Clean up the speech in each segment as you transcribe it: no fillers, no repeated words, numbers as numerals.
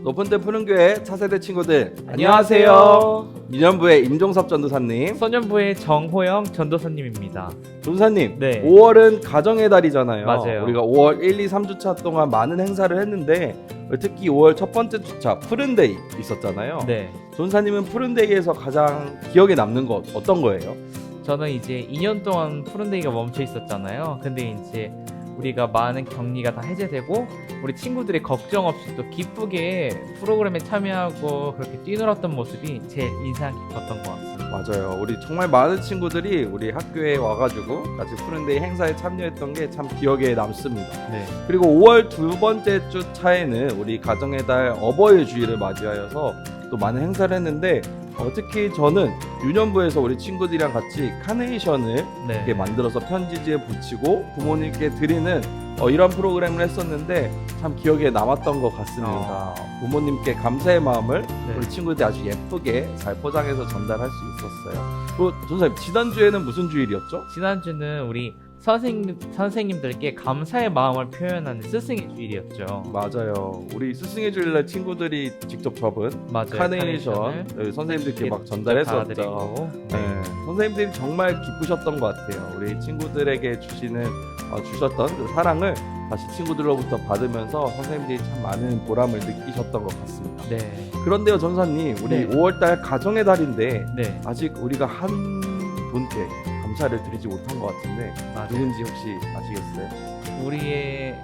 높은데 푸른교회 차세대 친구들 안녕하세요. 민현부의 임종섭 전도사님, 소년부의 정호영 전도사님입니다. 전도사님. 네. 5월은 가정의 달이잖아요. 맞아요. 우리가 5월 1, 2, 3주차 동안 많은 행사를 했는데 특히 5월 첫 번째 주차 푸른데이 있었잖아요. 네. 전도사님은 푸른데이에서 가장 기억에 남는 것 어떤 거예요? 저는 이제 2년 동안 푸른데이가 멈춰 있었잖아요. 근데 이제 우리가 많은 격리가 다 해제되고 우리 친구들이 걱정 없이 또 기쁘게 프로그램에 참여하고 그렇게 뛰놀았던 모습이 제일 인상 깊었던 것 같습니다. 맞아요. 우리 정말 많은 친구들이 우리 학교에 와가지고 같이 푸른데이 행사에 참여했던 게 참 기억에 남습니다. 네. 그리고 5월 두 번째 주 차에는 우리 가정의 달 어버이 주일을 맞이하여서 또 많은 행사를 했는데 특히 저는 유년부에서 우리 친구들이랑 같이 카네이션을 네. 이렇게 만들어서 편지지에 붙이고 부모님께 드리는 이런 프로그램을 했었는데 참 기억에 남았던 것 같습니다. 부모님께 감사의 마음을 네. 우리 친구들이 아주 예쁘게 잘 포장해서 전달할 수 있었어요. 전사님, 지난주에는 무슨 주일이었죠? 지난주는 우리 선생님들께 감사의 마음을 표현하는 스승의 주일이었죠. 맞아요. 우리 스승의 주일날 친구들이 직접 접은 맞아요. 카네이션 선생님들께 막 전달했었죠. 받아드리고. 네. 선생님들이 정말 기쁘셨던 것 같아요. 우리 친구들에게 주셨던 그 사랑을 다시 친구들로부터 받으면서 선생님들이 참 많은 보람을 느끼셨던 것 같습니다. 네. 그런데요, 전사님, 우리 네. 5월달 가정의 달인데 네. 아직 우리가 한 분께 감사를 드리지 못한 것 같은데 맞아요. 누군지 혹시 아시겠어요? 우리의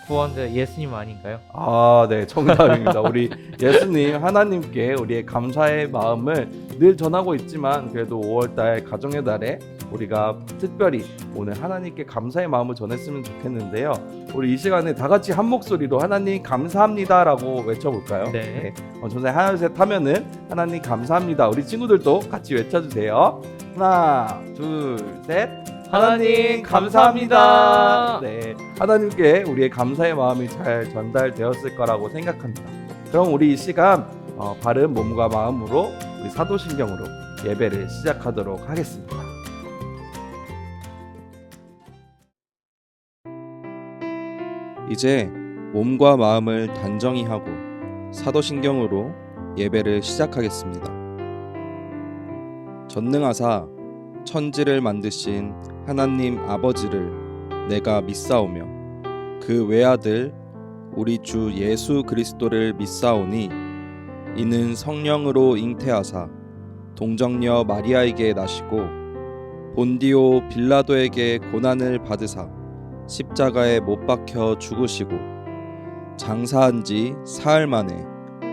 구원자 예수님 아닌가요? 아, 네, 정답입니다. 우리 예수님, 하나님께 우리의 감사의 마음을 늘 전하고 있지만 그래도 5월달 가정의 달에 우리가 특별히 오늘 하나님께 감사의 마음을 전했으면 좋겠는데요. 우리 이 시간에 다 같이 한 목소리로 하나님 감사합니다라고 외쳐볼까요? 네. 전사님 하나 둘 셋 하면은 하나님 감사합니다. 우리 친구들도 같이 외쳐주세요. 하나 둘 셋. 하나님 감사합니다. 네, 하나님께 우리의 감사의 마음이 잘 전달되었을 거라고 생각합니다. 그럼 우리 이 시간 바른 몸과 마음으로 우리 사도신경으로 예배를 시작하도록 하겠습니다. 이제 몸과 마음을 단정히 하고 사도신경으로 예배를 시작하겠습니다. 전능하사 천지를 만드신 하나님 아버지를 내가 믿사오며 그 외아들 우리 주 예수 그리스도를 믿사오니 이는 성령으로 잉태하사 동정녀 마리아에게 나시고 본디오 빌라도에게 고난을 받으사 십자가에 못 박혀 죽으시고 장사한 지 사흘 만에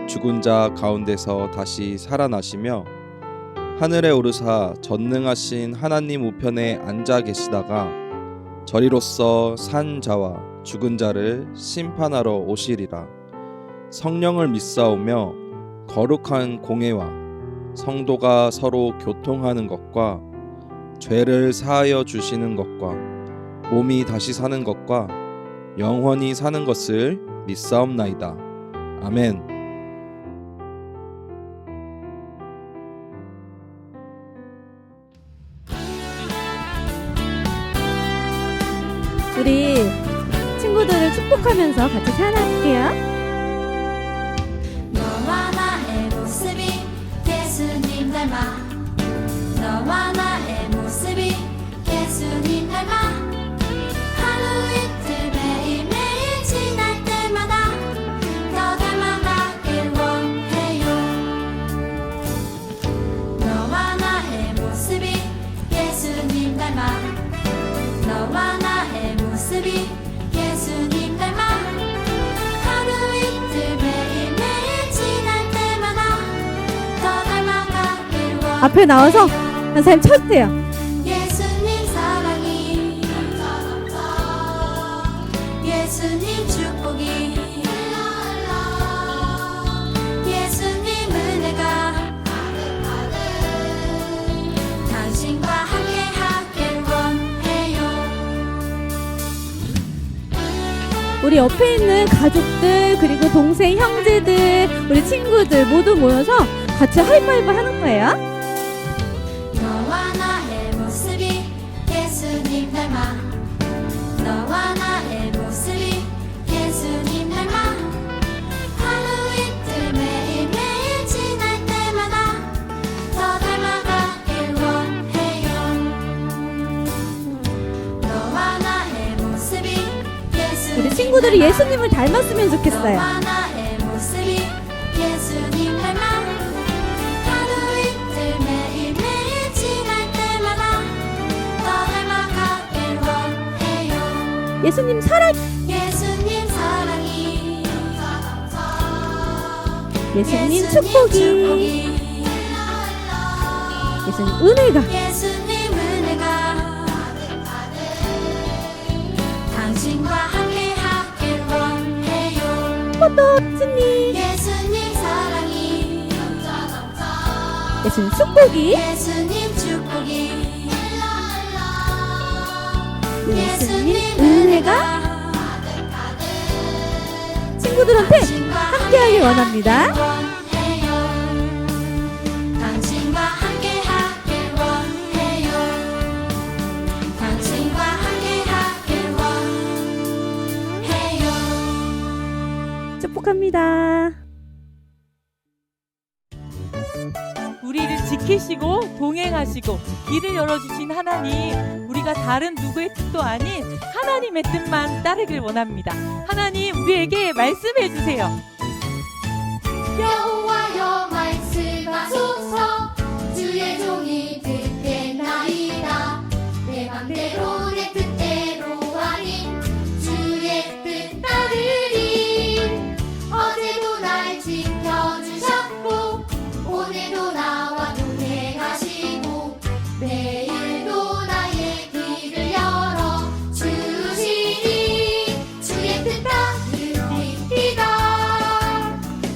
죽은 자 가운데서 다시 살아나시며 하늘에 오르사 전능하신 하나님 우편에 앉아 계시다가 저리로서 산 자와 죽은 자를 심판하러 오시리라. 성령을 믿사오며 거룩한 공회와 성도가 서로 교통하는 것과 죄를 사하여 주시는 것과 몸이 다시 사는 것과 영원히 사는 것을 믿사옵나이다. 아멘. 우리 친구들을 축복하면서 같이 찬양할게요. 너와 나의 모습이 예수님 닮아 너와 나의 모습이 예수님 닮아 하루 이틀 매일매일 지날 때마다 더 닮아가길 원해요. 너와 나의 모습이 예수님 너와 나의 모습이 예수님 닮아 하루 이틀 매일매일 지날 때마다 더 닮아가길 원해 앞에 나와서 선생님 쳐주세요. 예수님 사랑이 예수님 축복이 예수님 은혜가 당신과 함께하길 원해요. 우리 옆에 있는 가족들 그리고 동생, 형제들, 우리 친구들 모두 모여서 같이 하이파이브 하는 거예요. 너와 나의 모습이 예수님 닮아 너와 나의 모습이 예수님 닮아 하루 이틀 매일매일 지날 때마다 더 닮아가길 원해요. 너와 나의 모습이 예수님 우리 친구들이 닮아 예수님을 닮았으면 좋겠어요. 너와 나의 모습이 예수님 닮아 하루 이틀 매일매일 지날 때마다 더 닮아가길 원해요. 예수님 사랑, 예수님 사랑이 예수님 축복이, 예수님 은혜가 예수님 은혜가 당신과 함께하길 원해요. 또 예수님, 예수님 사랑이 예수님 축복이, 예수님 축복이 예수님 은혜가 친구들한테 함께하길 원합니다. 당신과 함께하길 원해요. 당신과 함께하길 원해요. 축복합니다. 우리를 지키시고 동행하시고 길을 열어주신 하나님, 우리가 다른 누구의 뜻도 아닌 하나님의 뜻만 따르길 원합니다. 하나님, 우리에게 말씀해 주세요. 여호와여 말씀하소서 주의 종이 듣겠나이다. 내 맘대로 내 뜻대로 아닌 주의 뜻 따르리. 어제도 날 지켜주셨고 오늘도 나와 동행하시고 내일도 나의 길을 열어 주시니 주의 뜻 따르리이다.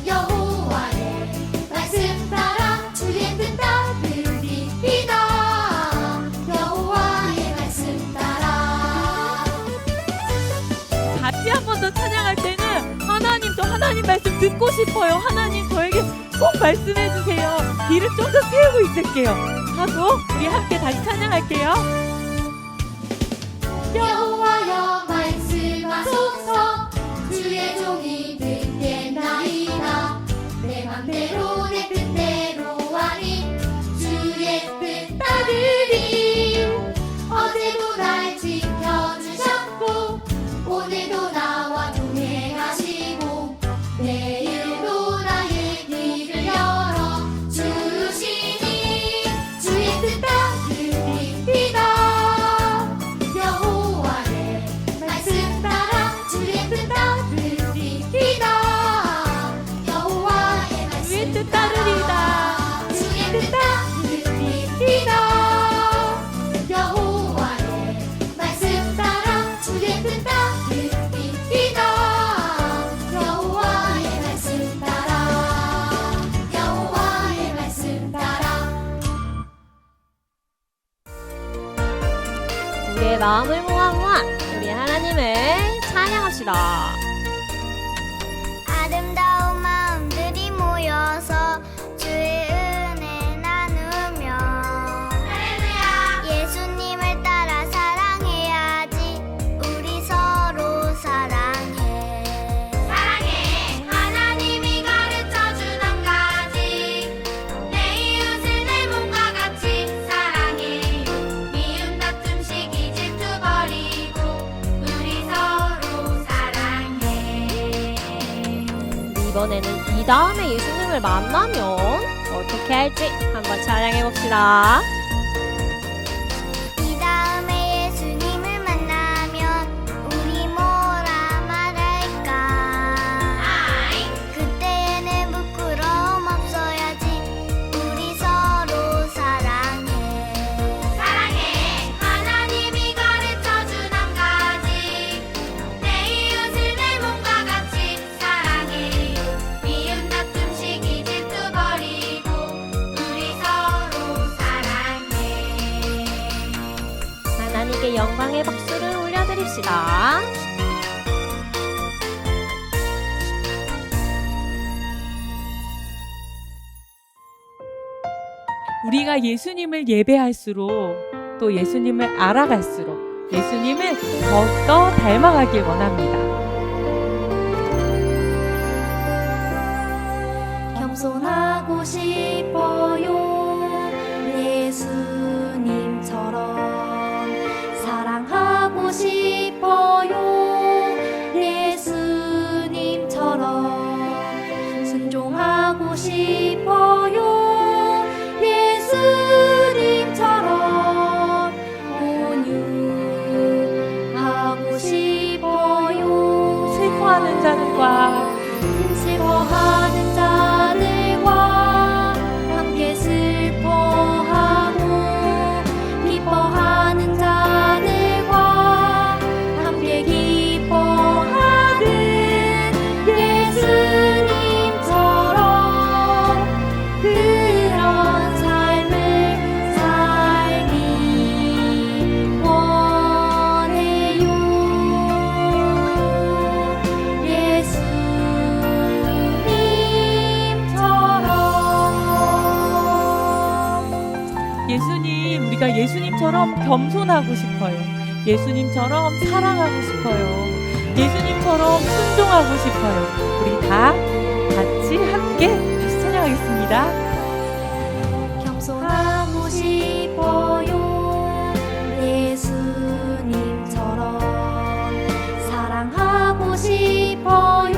여호와의 말씀 따라 주의 뜻 따르리이다. 여호와의 말씀 따라. 같이 한 번 더 찬양할 때는 하나님, 저 하나님 말씀 듣고 싶어요. 하나님, 저에게 꼭 말씀해 주세요. 길을 좀 더 세우고 있을게요. 하고 우리 함께 다시 찬양할게요. 여호와여 말씀하소서 주의 종이 듣겠나이다. 내 맘대로 내 뜻대로 아닌 주의 뜻 따르리. 어제도 날 지켜주셨고 오늘도 나와 동행하시고 내일도 나의 길을 열어 주시니 주의 뜻 따르리이다. 여호와의 말씀 따라 주의 뜻 따르리이다. 여호와의 주의 말씀 뜻 따르리이다. 주의 뜻 따르리이다. 여호와의 말씀 따라 주의 뜻 따르리이다. 여호와의 말씀 따라 여호와의 말씀 따라. 우리의 마음을 모아 우리 하나님을 찬양합시다. 아름다운 마음들이 모여서 주의 은혜 나누며 예수님을 따라 사랑해야지. 우리 서로 사랑해. 하나님이 가르쳐준 한 가지. 내 이웃을 내 몸과 같이 사랑해요. 미움 다툼 시기 질투 버리고 우리 서로 사랑해. 이번에는 이 다음에 예수님을 만나면 어떻게 할지 한번 찬양해 봅시다. 이 다음에 예수님을 만나 하나님께 영광의 박수를 올려드립시다. 우리가 예수님을 예배할수록 또 예수님을 알아갈수록 예수님을 더욱더 닮아가길 원합니다. 겸손하고 싶어요. 예수님처럼 사랑하고 싶어요. 예수님처럼 순종하고 싶어요. 예수님처럼 온유하고 싶어요. 슬퍼하는 자들과 슬퍼하는 자들과 함께 슬퍼하고 기뻐하는 자들과 함께 기뻐하는 예수님처럼 그런 삶을 살기 원해요. 예수님, 우리가 예수님처럼 겸손하고 싶어요. 예수님처럼 사랑하고 싶어요. 예수님처럼 순종하고 싶어요. 우리 다 같이 함께 다시 찬양하겠습니다. 겸손하고 싶어요. 예수님처럼 사랑하고 싶어요.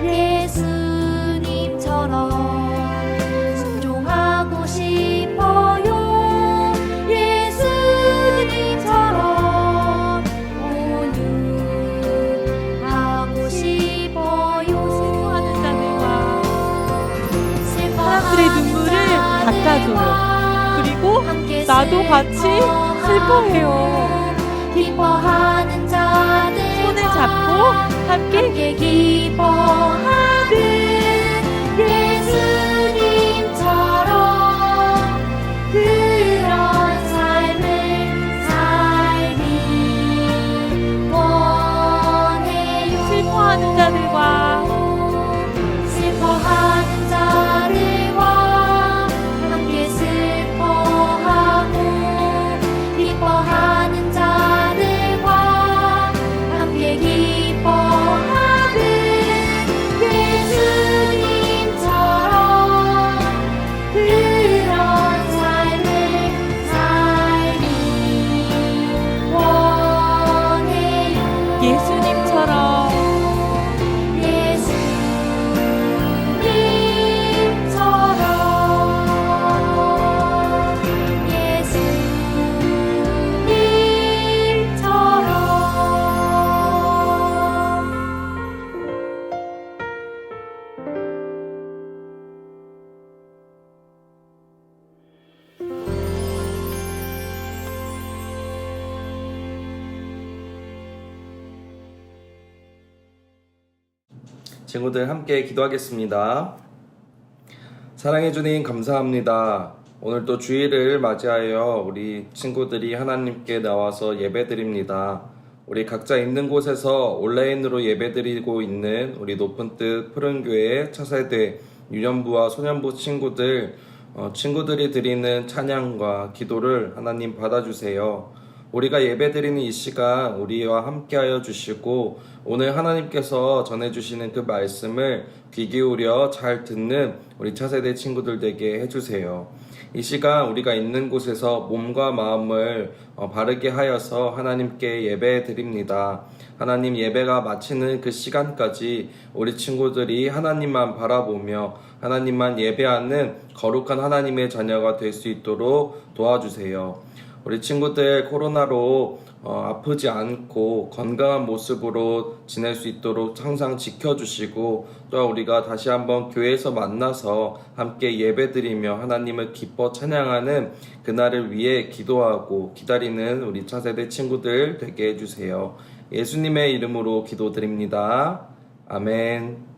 예수님처럼 순종하고 싶어요. 예수님처럼 온유하고 싶어요. 슬퍼하는 자들과 사람들의 눈물을 닦아줘요. 그리고 나도 같이 슬퍼해요. 기뻐하는 자들 손을 잡고 함께 기뻐하는 예수님처럼 그런 삶을 살기 원해요. 슬퍼하는 자들과 슬퍼하는 자들과 함께 슬퍼하고 기뻐하는 자들과 함께 기뻐하는 예수님처럼 그런 삶을 살기 원해요. 예수님처럼 친구들 함께 기도하겠습니다. 사랑해 주님 감사합니다. 오늘 또 주일을 맞이하여 우리 친구들이 하나님께 나와서 예배드립니다. 우리 각자 있는 곳에서 온라인으로 예배드리고 있는 우리 높은 뜻 푸른교회 차세대 유년부와 소년부 친구들이 드리는 찬양과 기도를 하나님 받아주세요. 우리가 예배드리는 이 시간 우리와 함께하여 주시고 오늘 하나님께서 전해주시는 그 말씀을 귀 기울여 잘 듣는 우리 차세대 친구들 되게 해주세요. 이 시간 우리가 있는 곳에서 몸과 마음을 바르게 하여서 하나님께 예배 드립니다. 하나님 예배가 마치는 그 시간까지 우리 친구들이 하나님만 바라보며 하나님만 예배하는 거룩한 하나님의 자녀가 될 수 있도록 도와주세요. 우리 친구들 코로나로 아프지 않고 건강한 모습으로 지낼 수 있도록 항상 지켜주시고 또 우리가 다시 한번 교회에서 만나서 함께 예배드리며 하나님을 기뻐 찬양하는 그날을 위해 기도하고 기다리는 우리 차세대 친구들 되게 해주세요. 예수님의 이름으로 기도드립니다. 아멘.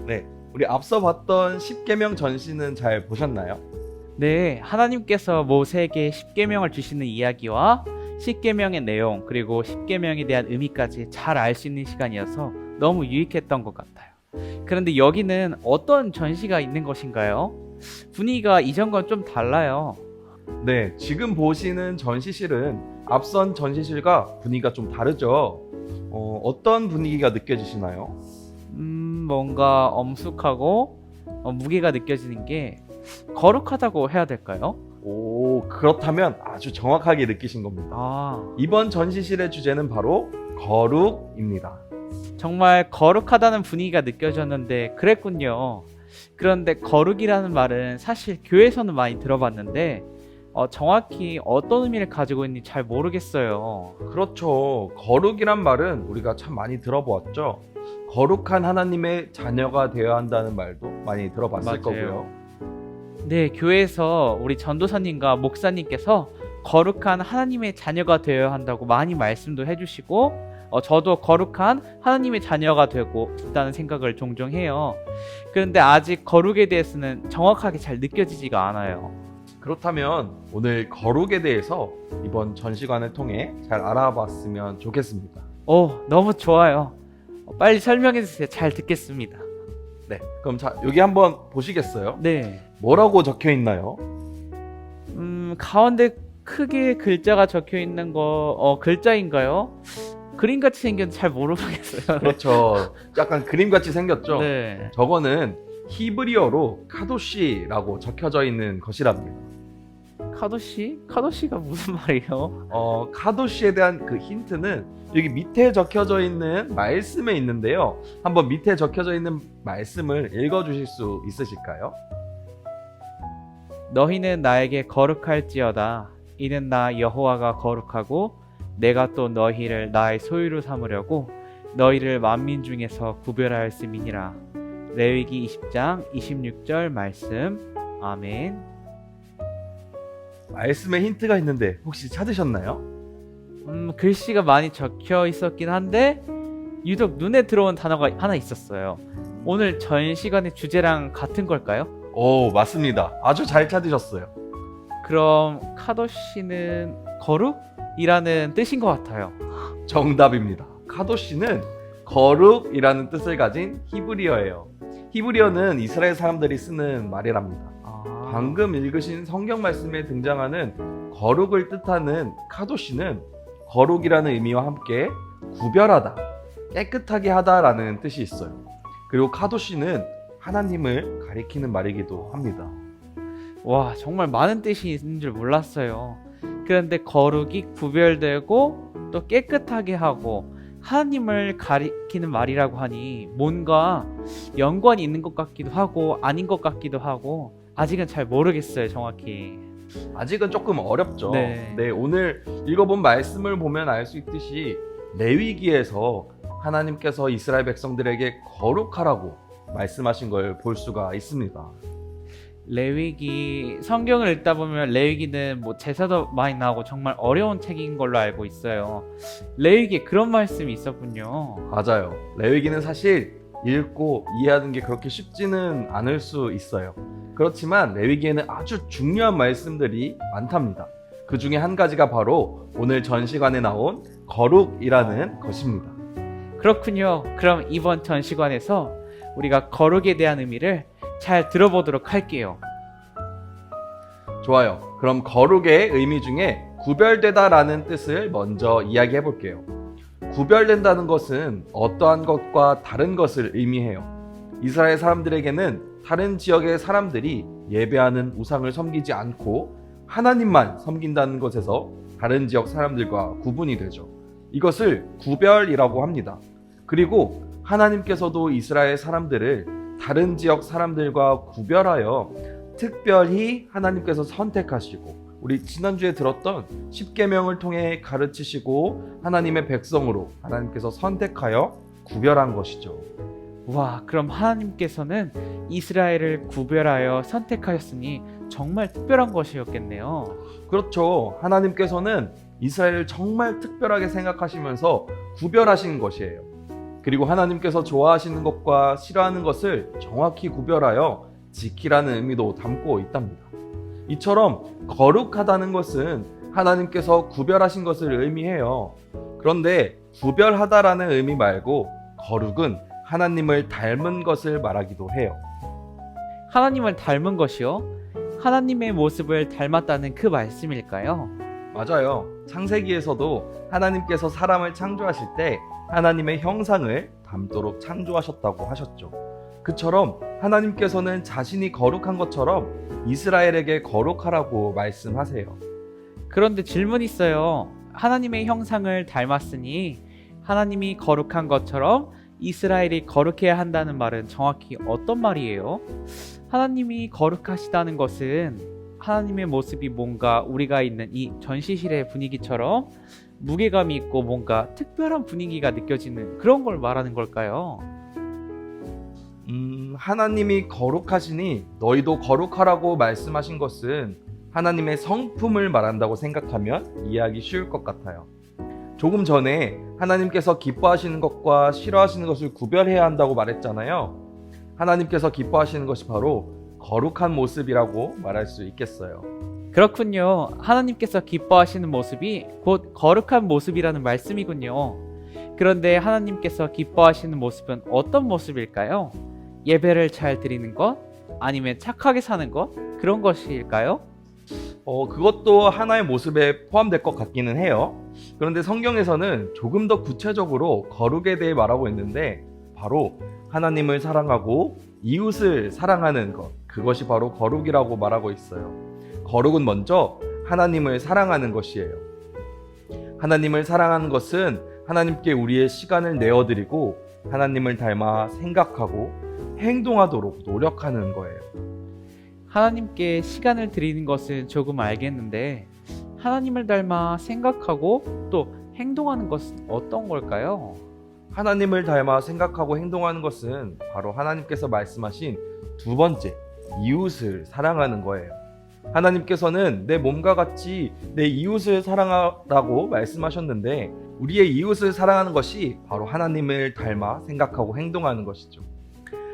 네, 우리 앞서 봤던 십계명 전시는 잘 보셨나요? 네, 하나님께서 모세에게 십계명을 주시는 이야기와 십계명의 내용 그리고 십계명에 대한 의미까지 잘 알 수 있는 시간이어서 너무 유익했던 것 같아요. 그런데 여기는 어떤 전시가 있는 것인가요? 분위기가 이전과는 좀 달라요. 네, 지금 보시는 전시실은 앞선 전시실과 분위기가 좀 다르죠? 어떤 분위기가 느껴지시나요? 뭔가 엄숙하고 무게가 느껴지는 게 거룩하다고 해야 될까요? 오, 그렇다면 아주 정확하게 느끼신 겁니다. 아, 이번 전시실의 주제는 바로 거룩입니다. 정말 거룩하다는 분위기가 느껴졌는데 그랬군요. 그런데 거룩이라는 말은 사실 교회에서는 많이 들어봤는데 정확히 어떤 의미를 가지고 있는지 잘 모르겠어요. 그렇죠. 거룩이란 말은 우리가 참 많이 들어보았죠. 거룩한 하나님의 자녀가 되어야 한다는 말도 많이 들어봤을 맞아요. 거고요. 네, 교회에서 우리 전도사님과 목사님께서 거룩한 하나님의 자녀가 되어야 한다고 많이 말씀도 해주시고 저도 거룩한 하나님의 자녀가 되고 싶다는 생각을 종종 해요. 그런데 아직 거룩에 대해서는 정확하게 잘 느껴지지가 않아요. 그렇다면 오늘 거룩에 대해서 이번 전시관을 통해 잘 알아봤으면 좋겠습니다. 너무 좋아요. 빨리 설명해 주세요. 잘 듣겠습니다. 네, 그럼 자 여기 한번 보시겠어요? 네. 뭐라고 적혀 있나요? 가운데 크게 글자가 적혀 있는 거 글자인가요? 그림같이 생겼는데 잘 모르겠어요. 그렇죠. 약간 그림같이 생겼죠? 네. 저거는 히브리어로 카도시라고 적혀져 있는 것이랍니다. 카도시? 카도시가 무슨 말이에요? 카도시에 대한 그 힌트는 여기 밑에 적혀져 있는 말씀에 있는데요. 한번 밑에 적혀져 있는 말씀을 읽어주실 수 있으실까요? 너희는 나에게 거룩할지어다. 이는 나 여호와가 거룩하고 내가 또 너희를 나의 소유로 삼으려고 너희를 만민 중에서 구별하였음이니라. 레위기 20장 26절 말씀. 아멘. 말씀에 힌트가 있는데 혹시 찾으셨나요? 글씨가 많이 적혀 있었긴 한데 유독 눈에 들어온 단어가 하나 있었어요. 오늘 전시관의 주제랑 같은 걸까요? 오, 맞습니다. 아주 잘 찾으셨어요. 그럼 카도시는 거룩이라는 뜻인 것 같아요. 정답입니다. 카도시는 거룩이라는 뜻을 가진 히브리어예요. 히브리어는 이스라엘 사람들이 쓰는 말이랍니다. 방금 읽으신 성경 말씀에 등장하는 거룩을 뜻하는 카도시는 거룩이라는 의미와 함께 구별하다, 깨끗하게 하다라는 뜻이 있어요. 그리고 카도시는 하나님을 가리키는 말이기도 합니다. 와, 정말 많은 뜻이 있는 줄 몰랐어요. 그런데 거룩이 구별되고 또 깨끗하게 하고 하나님을 가리키는 말이라고 하니 뭔가 연관이 있는 것 같기도 하고 아닌 것 같기도 하고 아직은 잘 모르겠어요, 정확히. 아직은 조금 어렵죠. 네. 오늘 읽어본 말씀을 보면 알 수 있듯이 레위기에서 하나님께서 이스라엘 백성들에게 거룩하라고 말씀하신 걸 볼 수가 있습니다. 레위기 성경을 읽다 보면 레위기는 뭐 제사도 많이 나오고 정말 어려운 책인 걸로 알고 있어요. 레위기에 그런 말씀이 있었군요. 맞아요. 레위기는 사실 읽고 이해하는 게 그렇게 쉽지는 않을 수 있어요. 그렇지만 레위기에는 아주 중요한 말씀들이 많답니다. 그 중에 한 가지가 바로 오늘 전시관에 나온 거룩이라는 것입니다. 그렇군요. 그럼 이번 전시관에서 우리가 거룩에 대한 의미를 잘 들어보도록 할게요. 좋아요. 그럼 거룩의 의미 중에 구별되다라는 뜻을 먼저 이야기해 볼게요. 구별된다는 것은 어떠한 것과 다른 것을 의미해요. 이스라엘 사람들에게는 다른 지역의 사람들이 예배하는 우상을 섬기지 않고 하나님만 섬긴다는 것에서 다른 지역 사람들과 구분이 되죠. 이것을 구별이라고 합니다. 그리고 하나님께서도 이스라엘 사람들을 다른 지역 사람들과 구별하여 특별히 하나님께서 선택하시고 우리 지난주에 들었던 십계명을 통해 가르치시고 하나님의 백성으로 하나님께서 선택하여 구별한 것이죠. 와, 그럼 하나님께서는 이스라엘을 구별하여 선택하셨으니 정말 특별한 것이었겠네요. 그렇죠. 하나님께서는 이스라엘을 정말 특별하게 생각하시면서 구별하신 것이에요. 그리고 하나님께서 좋아하시는 것과 싫어하는 것을 정확히 구별하여 지키라는 의미도 담고 있답니다. 이처럼 거룩하다는 것은 하나님께서 구별하신 것을 의미해요. 그런데 구별하다라는 의미 말고 거룩은 하나님을 닮은 것을 말하기도 해요. 하나님을 닮은 것이요? 하나님의 모습을 닮았다는 그 말씀일까요? 맞아요. 창세기에서도 하나님께서 사람을 창조하실 때 하나님의 형상을 담도록 창조하셨다고 하셨죠. 그처럼 하나님께서는 자신이 거룩한 것처럼 이스라엘에게 거룩하라고 말씀하세요. 그런데 질문 있어요. 하나님의 형상을 닮았으니 하나님이 거룩한 것처럼 이스라엘이 거룩해야 한다는 말은 정확히 어떤 말이에요? 하나님이 거룩하시다는 것은 하나님의 모습이 뭔가 우리가 있는 이 전시실의 분위기처럼 무게감이 있고 뭔가 특별한 분위기가 느껴지는 그런 걸 말하는 걸까요? 하나님이 거룩하시니 너희도 거룩하라고 말씀하신 것은 하나님의 성품을 말한다고 생각하면 이해하기 쉬울 것 같아요. 조금 전에 하나님께서 기뻐하시는 것과 싫어하시는 것을 구별해야 한다고 말했잖아요. 하나님께서 기뻐하시는 것이 바로 거룩한 모습이라고 말할 수 있겠어요. 그렇군요. 하나님께서 기뻐하시는 모습이 곧 거룩한 모습이라는 말씀이군요. 그런데 하나님께서 기뻐하시는 모습은 어떤 모습일까요? 예배를 잘 드리는 것? 아니면 착하게 사는 것? 그런 것일까요? 그것도 하나의 모습에 포함될 것 같기는 해요. 그런데 성경에서는 조금 더 구체적으로 거룩에 대해 말하고 있는데 바로 하나님을 사랑하고 이웃을 사랑하는 것, 그것이 바로 거룩이라고 말하고 있어요. 거룩은 먼저 하나님을 사랑하는 것이에요. 하나님을 사랑하는 것은 하나님께 우리의 시간을 내어드리고 하나님을 닮아 생각하고 행동하도록 노력하는 거예요. 하나님께 시간을 드리는 것은 조금 알겠는데 하나님을 닮아 생각하고 또 행동하는 것은 어떤 걸까요? 하나님을 닮아 생각하고 행동하는 것은 바로 하나님께서 말씀하신 두 번째, 이웃을 사랑하는 거예요. 하나님께서는 내 몸과 같이 내 이웃을 사랑하라고 말씀하셨는데 우리의 이웃을 사랑하는 것이 바로 하나님을 닮아 생각하고 행동하는 것이죠.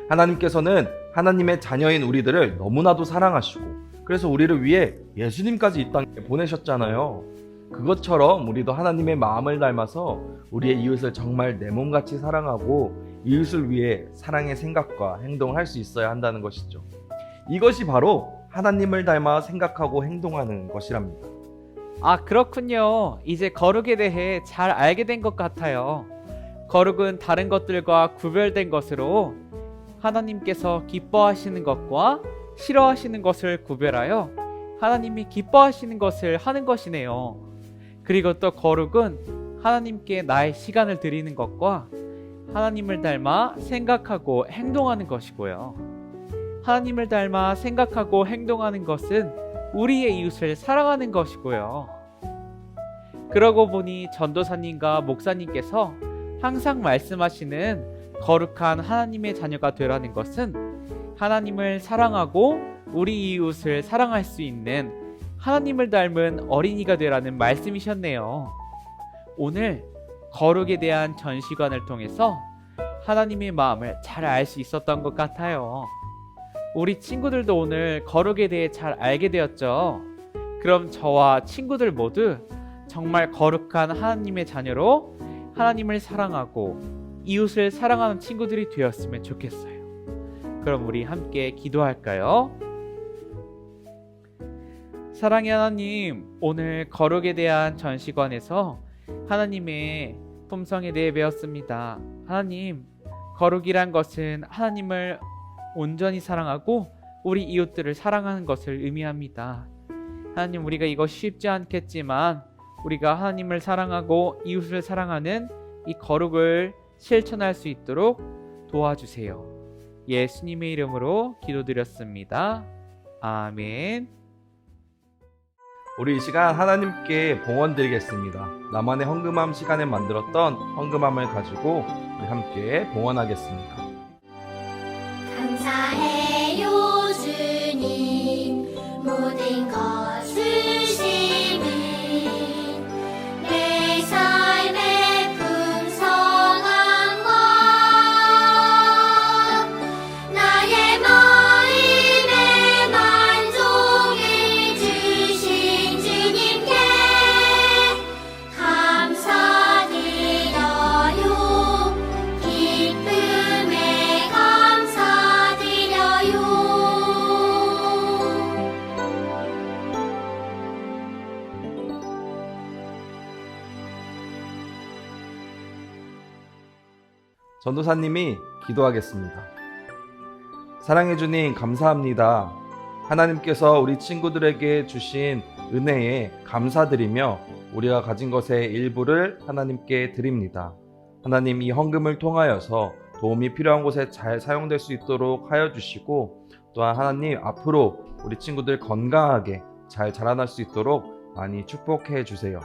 하나님께서는 하나님의 자녀인 우리들을 너무나도 사랑하시고 그래서 우리를 위해 예수님까지 이 땅에 보내셨잖아요. 그것처럼 우리도 하나님의 마음을 닮아서 우리의 이웃을 정말 내 몸같이 사랑하고 이웃을 위해 사랑의 생각과 행동을 할 수 있어야 한다는 것이죠. 이것이 바로 하나님을 닮아 생각하고 행동하는 것이랍니다. 아, 그렇군요. 이제 거룩에 대해 잘 알게 된 것 같아요. 거룩은 다른 것들과 구별된 것으로 하나님께서 기뻐하시는 것과 싫어하시는 것을 구별하여 하나님이 기뻐하시는 것을 하는 것이네요. 그리고 또 거룩은 하나님께 나의 시간을 드리는 것과 하나님을 닮아 생각하고 행동하는 것이고요. 하나님을 닮아 생각하고 행동하는 것은 우리의 이웃을 사랑하는 것이고요. 그러고 보니 전도사님과 목사님께서 항상 말씀하시는 거룩한 하나님의 자녀가 되라는 것은 하나님을 사랑하고 우리 이웃을 사랑할 수 있는 하나님을 닮은 어린이가 되라는 말씀이셨네요. 오늘 거룩에 대한 전시관을 통해서 하나님의 마음을 잘 알 수 있었던 것 같아요. 우리 친구들도 오늘 거룩에 대해 잘 알게 되었죠. 그럼 저와 친구들 모두 정말 거룩한 하나님의 자녀로 하나님을 사랑하고 이웃을 사랑하는 친구들이 되었으면 좋겠어요. 그럼 우리 함께 기도할까요? 사랑의 하나님, 오늘 거룩에 대한 전시관에서 하나님의 품성에 대해 배웠습니다. 하나님, 거룩이란 것은 하나님을 온전히 사랑하고 우리 이웃들을 사랑하는 것을 의미합니다. 하나님, 우리가 이거 쉽지 않겠지만 우리가 하나님을 사랑하고 이웃을 사랑하는 이 거룩을 실천할 수 있도록 도와주세요. 예수님의 이름으로 기도드렸습니다. 아멘. 우리 이 시간 하나님께 봉헌 드리겠습니다. 나만의 헌금함 시간에 만들었던 헌금함을 가지고 우리 함께 봉헌하겠습니다. 감사해요 주님 모든 것을 주심이 내 삶의 풍성함과 전도사님이 기도하겠습니다. 사랑해 주님 감사합니다. 하나님께서 우리 친구들에게 주신 은혜에 감사드리며 우리가 가진 것의 일부를 하나님께 드립니다. 하나님, 이 헌금을 통하여서 도움이 필요한 곳에 잘 사용될 수 있도록 하여 주시고, 또한 하나님 앞으로 우리 친구들 건강하게 잘 자라날 수 있도록 많이 축복해 주세요.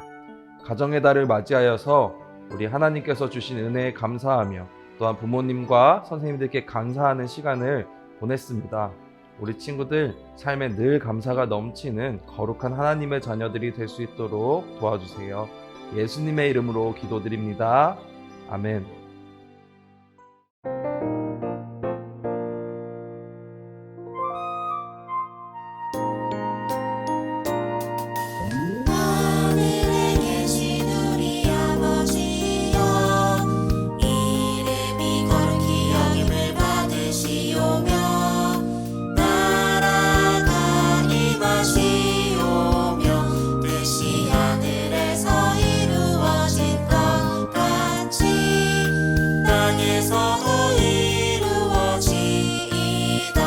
가정의 달을 맞이하여서 우리 하나님께서 주신 은혜에 감사하며 또한 부모님과 선생님들께 감사하는 시간을 보냈습니다. 우리 친구들 삶에 늘 감사가 넘치는 거룩한 하나님의 자녀들이 될 수 있도록 도와주세요. 예수님의 이름으로 기도드립니다. 아멘. 하늘에 계신 우리 아버지여, 이름이 거룩히 여김을 받으시오며, 나라가 임하시오며, 뜻이 하늘에서 이루어진 것 같이 땅에서도 이루어지이다.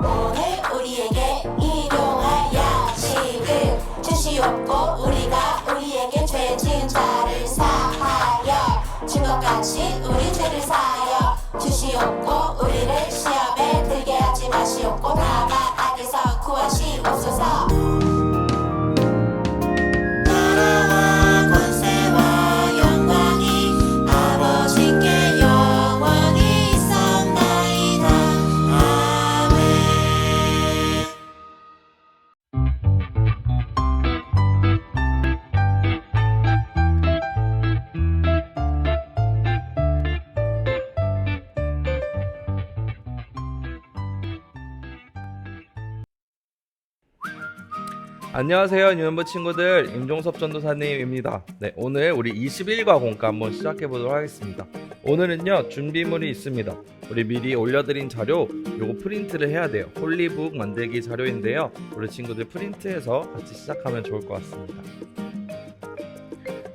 오늘 우리에게 일용할 양식을 주시옵고, 우리가 우리에게 죄 지은 자를 사하여 준 것 같이 우리 죄를 사하여 주시옵고, 우리를 시험에 들게 하지 마시옵고, 다만 악에서 구하시옵소서. 나라와 권세와 영광이 아버지께 영원히 있사옵나이다. 아멘. 안녕하세요, 유년부 친구들. 임종섭 전도사님입니다. 네, 오늘 우리 21과 공과 한번 시작해 보도록 하겠습니다. 오늘은요, 준비물이 있습니다. 우리 미리 올려드린 자료, 요거 프린트를 해야 돼요. 홀리북 만들기 자료인데요, 우리 친구들 프린트해서 같이 시작하면 좋을 것 같습니다.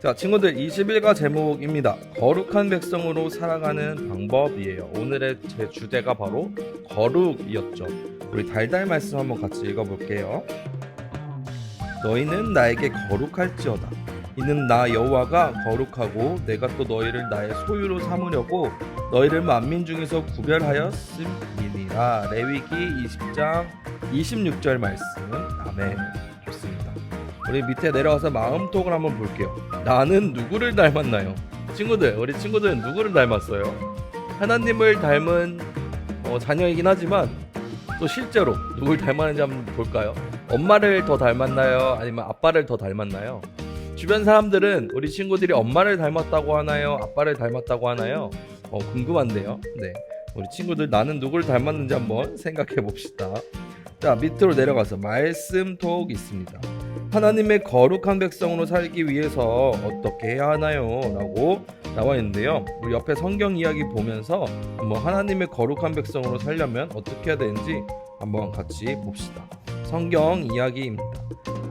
자, 친구들, 21과 제목입니다. 거룩한 백성으로 살아가는 방법이에요. 오늘의 제 주제가 바로 거룩이었죠. 우리 달달 말씀 한번 같이 읽어볼게요. 너희는 나에게 거룩할지어다. 이는 나 여호와가 거룩하고 내가 또 너희를 나의 소유로 삼으려고 너희를 만민 중에서 구별하였음이니라. 레위기 20장 26절 말씀. 아멘. 좋습니다. 우리 밑에 내려가서 마음톡을 한번 볼게요. 나는 누구를 닮았나요? 친구들, 우리 친구들은 누구를 닮았어요? 하나님을 닮은 자녀이긴 하지만 또 실제로 누굴 닮았는지 한번 볼까요? 엄마를 더 닮았나요? 아니면 아빠를 더 닮았나요? 주변 사람들은 우리 친구들이 엄마를 닮았다고 하나요? 아빠를 닮았다고 하나요? 궁금한데요. 네, 우리 친구들 나는 누구를 닮았는지 한번 생각해 봅시다. 자, 밑으로 내려가서 말씀톡 있습니다. 하나님의 거룩한 백성으로 살기 위해서 어떻게 해야 하나요? 라고 나와 있는데요, 우리 옆에 성경 이야기 보면서 한번 하나님의 거룩한 백성으로 살려면 어떻게 해야 되는지 한번 같이 봅시다. 성경 이야기입니다.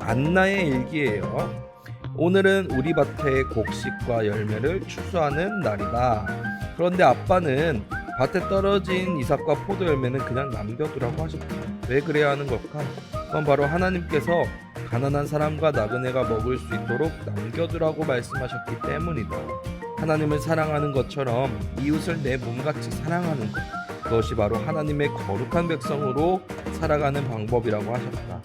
안나의 일기예요. 오늘은 우리 밭의 곡식과 열매를 추수하는 날이다. 그런데 아빠는 밭에 떨어진 이삭과 포도 열매는 그냥 남겨두라고 하셨다. 왜 그래야 하는 걸까? 그건 바로 하나님께서 가난한 사람과 나그네가 먹을 수 있도록 남겨두라고 말씀하셨기 때문이다. 하나님을 사랑하는 것처럼 이웃을 내 몸같이 사랑하는 것, 그것이 바로 하나님의 거룩한 백성으로 살아가는 방법이라고 하셨다.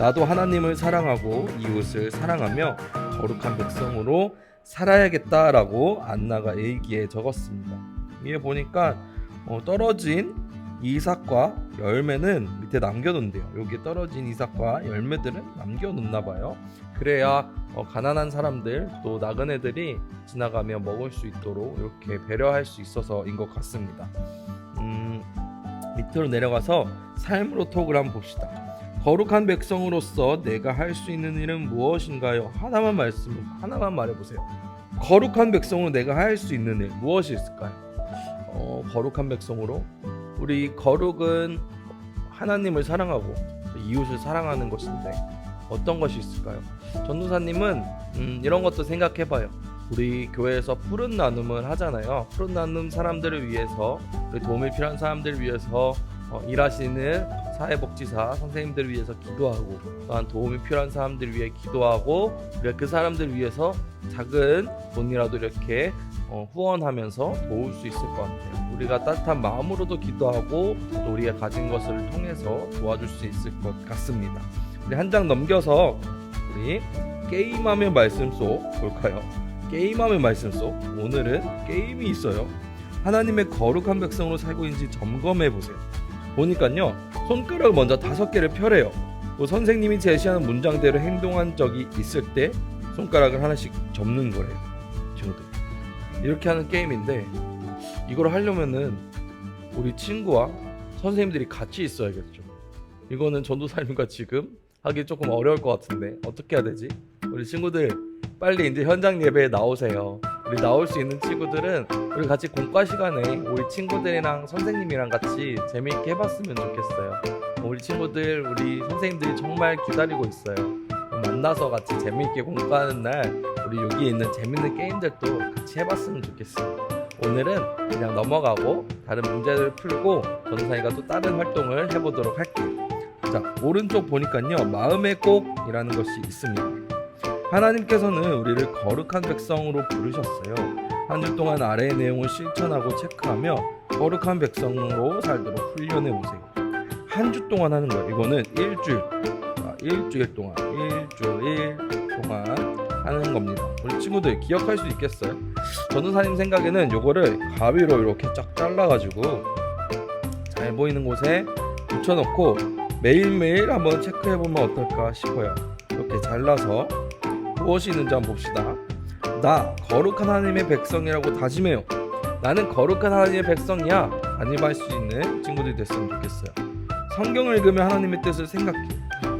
나도 하나님을 사랑하고 이웃을 사랑하며 거룩한 백성으로 살아야겠다라고 안나가 일기에 적었습니다. 위에 보니까 떨어진 이삭과 열매는 밑에 남겨놓는데요. 여기 떨어진 이삭과 열매들은 남겨놓나 봐요. 그래야 가난한 사람들 또 나그네들이 지나가며 먹을 수 있도록 이렇게 배려할 수 있어서인 것 같습니다. 밑으로 내려가서 삶으로 톡을 한번 봅시다. 거룩한 백성으로서 내가 할 수 있는 일은 무엇인가요? 하나만 말해보세요. 거룩한 백성으로 내가 할 수 있는 일 무엇이 있을까요? 거룩한 백성으로 우리 거룩은 하나님을 사랑하고 이웃을 사랑하는 것인데 어떤 것이 있을까요? 전도사님은 이런 것도 생각해봐요. 우리 교회에서 푸른 나눔을 하잖아요. 푸른 나눔 사람들을 위해서, 우리 도움이 필요한 사람들을 위해서 일하시는 사회복지사 선생님들을 위해서 기도하고, 또한 도움이 필요한 사람들을 위해 기도하고, 우리가 그 사람들을 위해서 작은 돈이라도 이렇게 후원하면서 도울 수 있을 것 같아요. 우리가 따뜻한 마음으로도 기도하고 또 우리가 가진 것을 통해서 도와줄 수 있을 것 같습니다. 우리 한 장 넘겨서 우리 게임하면 말씀 속 볼까요? 게임하면 말씀 속 오늘은 게임이 있어요. 하나님의 거룩한 백성으로 살고 있는지 점검해 보세요. 보니까요, 손가락을 먼저 5개를 펴래요. 또 선생님이 제시하는 문장대로 행동한 적이 있을 때 손가락을 하나씩 접는 거래요. 친구들, 이렇게 하는 게임인데, 이걸 하려면은 우리 친구와 선생님들이 같이 있어야겠죠. 이거는 전도사님과 지금 하기 조금 어려울 것 같은데 어떻게 해야 되지? 우리 친구들 빨리 이제 현장 예배에 나오세요. 우리 나올 수 있는 친구들은 우리 같이 공과 시간에 우리 친구들이랑 선생님이랑 같이 재미있게 해봤으면 좋겠어요. 우리 친구들, 우리 선생님들이 정말 기다리고 있어요. 만나서 같이 재미있게 공부하는 날 우리 여기 있는 재밌는 게임들도 같이 해봤으면 좋겠어요. 오늘은 그냥 넘어가고 다른 문제를 풀고 전도사님과 또 다른 활동을 해보도록 할게요. 자, 오른쪽 보니까요, 마음의 꼭이라는 것이 있습니다. 하나님께서는 우리를 거룩한 백성으로 부르셨어요. 한 주 동안 아래의 내용을 실천하고 체크하며 거룩한 백성으로 살도록 훈련해 보세요. 한 주 동안 하는 거예요. 이거는 일주일 동안 하는 겁니다. 우리 친구들 기억할 수 있겠어요? 전도사님 생각에는 요거를 가위로 이렇게 쫙 잘라가지고 잘 보이는 곳에 붙여놓고 매일매일 한번 체크해보면 어떨까 싶어요. 이렇게 잘라서 무엇이 있는지 한번 봅시다. 나 거룩한 하나님의 백성이라고 다짐해요. 나는 거룩한 하나님의 백성이야. 안임할 수 있는 친구들이 됐으면 좋겠어요. 성경을 읽으면 하나님의 뜻을 생각해.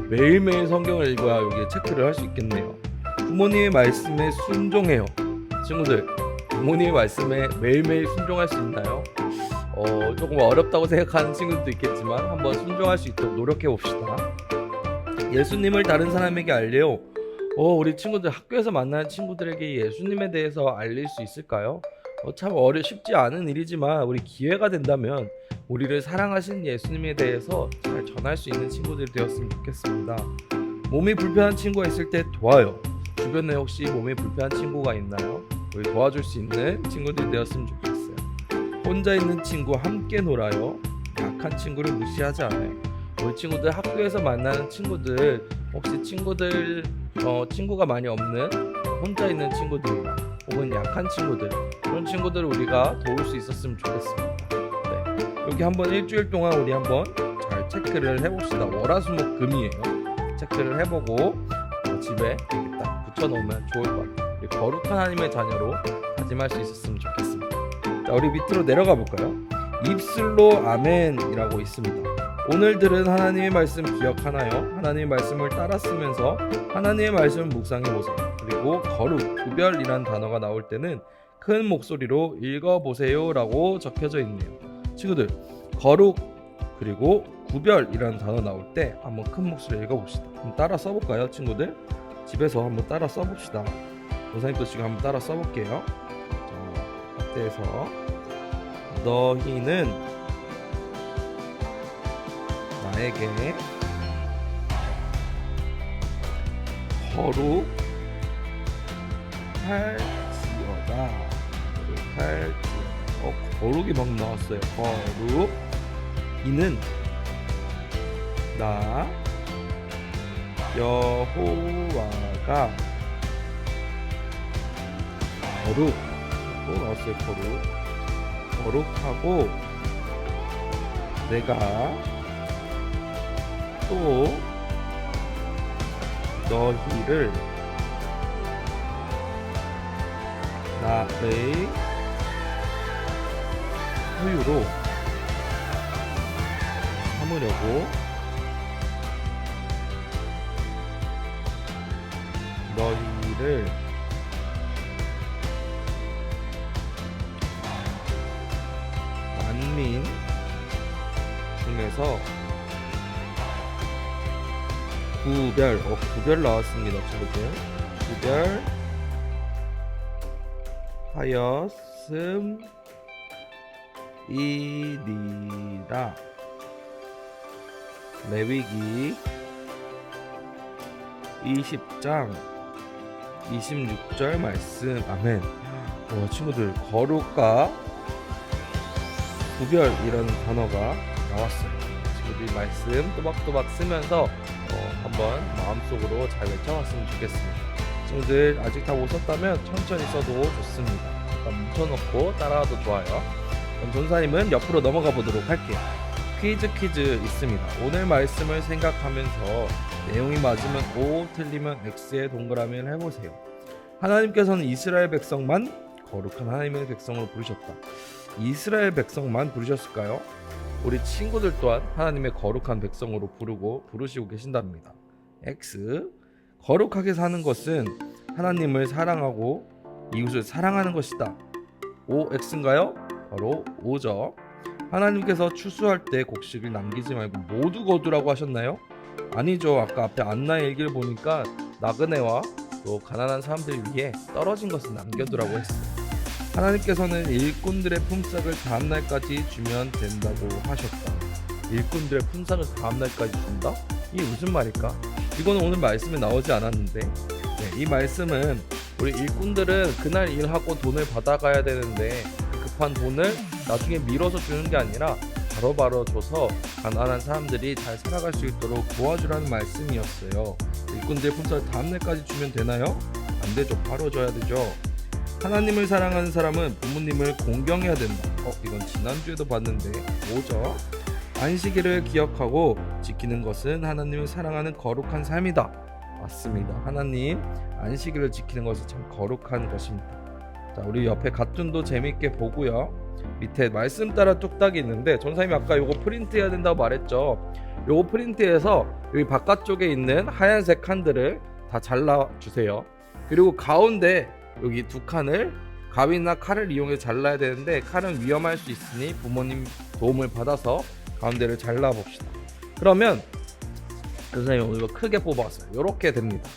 매일매일 성경을 읽어야 여기에 체크를 할 수 있겠네요. 부모님의 말씀에 순종해요. 친구들, 부모님의 말씀에 매일매일 순종할 수 있나요? 조금 어렵다고 생각하는 친구들도 있겠지만 한번 순종할 수 있도록 노력해 봅시다. 예수님을 다른 사람에게 알려요. 우리 친구들, 학교에서 만나는 친구들에게 예수님에 대해서 알릴 수 있을까요? 참 쉽지 않은 일이지만 우리 기회가 된다면 우리를 사랑하시는 예수님에 대해서 잘 전할 수 있는 친구들이 되었으면 좋겠습니다. 몸이 불편한 친구가 있을 때 도와요. 주변에 혹시 몸이 불편한 친구가 있나요? 우리 도와줄 수 있는 친구들이 되었으면 좋겠어요. 혼자 있는 친구와 함께 놀아요. 약한 친구를 무시하지 않아요. 우리 친구들, 학교에서 만나는 친구들, 혹시 친구가 많이 없는 혼자 있는 친구들 혹은 약한 친구들, 그런 친구들을 우리가 도울 수 있었으면 좋겠습니다. 네, 여기 한번 일주일 동안 우리 한번 잘 체크를 해봅시다. 월화수목금이에요. 체크를 해보고 집에 이렇게 딱 붙여놓으면 좋을 것 같아요. 우리 거룩한 하나님의 자녀로 다짐할 수 있었으면 좋겠습니다. 자, 우리 밑으로 내려가 볼까요? 입술로 아멘이라고 있습니다. 오늘 들은 하나님의 말씀 기억하나요? 하나님의 말씀을 따라 쓰면서 하나님의 말씀을 묵상해 보세요. 그리고 거룩, 구별이란 단어가 나올 때는 큰 목소리로 읽어보세요 라고 적혀져 있네요. 친구들, 거룩 그리고 구별이라는 단어 나올 때 한번 큰 목소리로 읽어봅시다. 한번 따라 써볼까요, 친구들? 집에서 한번 따라 써봅시다. 선생님도 지금 한번 따라 써볼게요. 자, 학대에서 너희는 나에게 거룩할지어다. 거룩이 막 나왔어요. 거룩. 이는 나 여호와가 거룩. 또 나왔어요. 거룩하고 내가 또 너희를 나의 소유로 삼으려고 너희를 만민 중에서 구별 나왔습니다. 친구들. 하였음이니라. 레위기 20장 26절 말씀. 아멘. 친구들, 거룩과 구별이라는 단어가 나왔어요. 친구들 말씀 또박또박 쓰면서 한번 마음속으로 잘 외쳐봤으면 좋겠습니다. 친구들 아직 다 못 썼다면 천천히 써도 좋습니다. 잠깐 묻혀놓고 따라와도 좋아요. 그럼 전사님은 옆으로 넘어가 보도록 할게요. 퀴즈 있습니다. 오늘 말씀을 생각하면서 내용이 맞으면 O, 틀리면 X의 동그라미를 해보세요. 하나님께서는 이스라엘 백성만 거룩한 하나님의 백성으로 부르셨다. 이스라엘 백성만 부르셨을까요? 우리 친구들 또한 하나님의 거룩한 백성으로 부르시고 계신답니다. X. 거룩하게 사는 것은 하나님을 사랑하고 이웃을 사랑하는 것이다. O, X인가요? 바로 O죠. 하나님께서 추수할 때 곡식을 남기지 말고 모두 거두라고 하셨나요? 아니죠. 아까 앞에 안나의 일기를 보니까 나그네와 또 가난한 사람들 위해 떨어진 것을 남겨두라고 했어요. 하나님께서는 일꾼들의 품삯을 다음날까지 주면 된다고 하셨다. 일꾼들의 품삯을 다음날까지 준다? 이게 무슨 말일까? 이거는 오늘 말씀에 나오지 않았는데, 이 말씀은 우리 일꾼들은 그날 일하고 돈을 받아가야 되는데 급한 돈을 나중에 미뤄서 주는 게 아니라 바로바로 줘서 가난한 사람들이 잘 살아갈 수 있도록 도와주라는 말씀이었어요. 일꾼들의 품삯을 다음날까지 주면 되나요? 안 되죠. 바로 줘야 되죠. 하나님을 사랑하는 사람은 부모님을 공경해야 된다. 이건 지난주에도 봤는데 뭐죠? 안식일을 기억하고 지키는 것은 하나님을 사랑하는 거룩한 삶이다. 맞습니다. 하나님 안식일을 지키는 것이 참 거룩한 것입니다. 자, 우리 옆에 갓둔도 재밌게 보고요. 밑에 말씀 따라 뚝딱이 있는데 전사님이 아까 요거 프린트해야 된다고 말했죠. 요거 프린트해서 여기 바깥쪽에 있는 하얀색 칸들을 다 잘라주세요. 그리고 가운데 여기 두 칸을 가위나 칼을 이용해 잘라야 되는데 칼은 위험할 수 있으니 부모님 도움을 받아서 가운데를 잘라봅시다. 그러면 선생님 오늘 크게 뽑았어요. 이렇게 됩니다.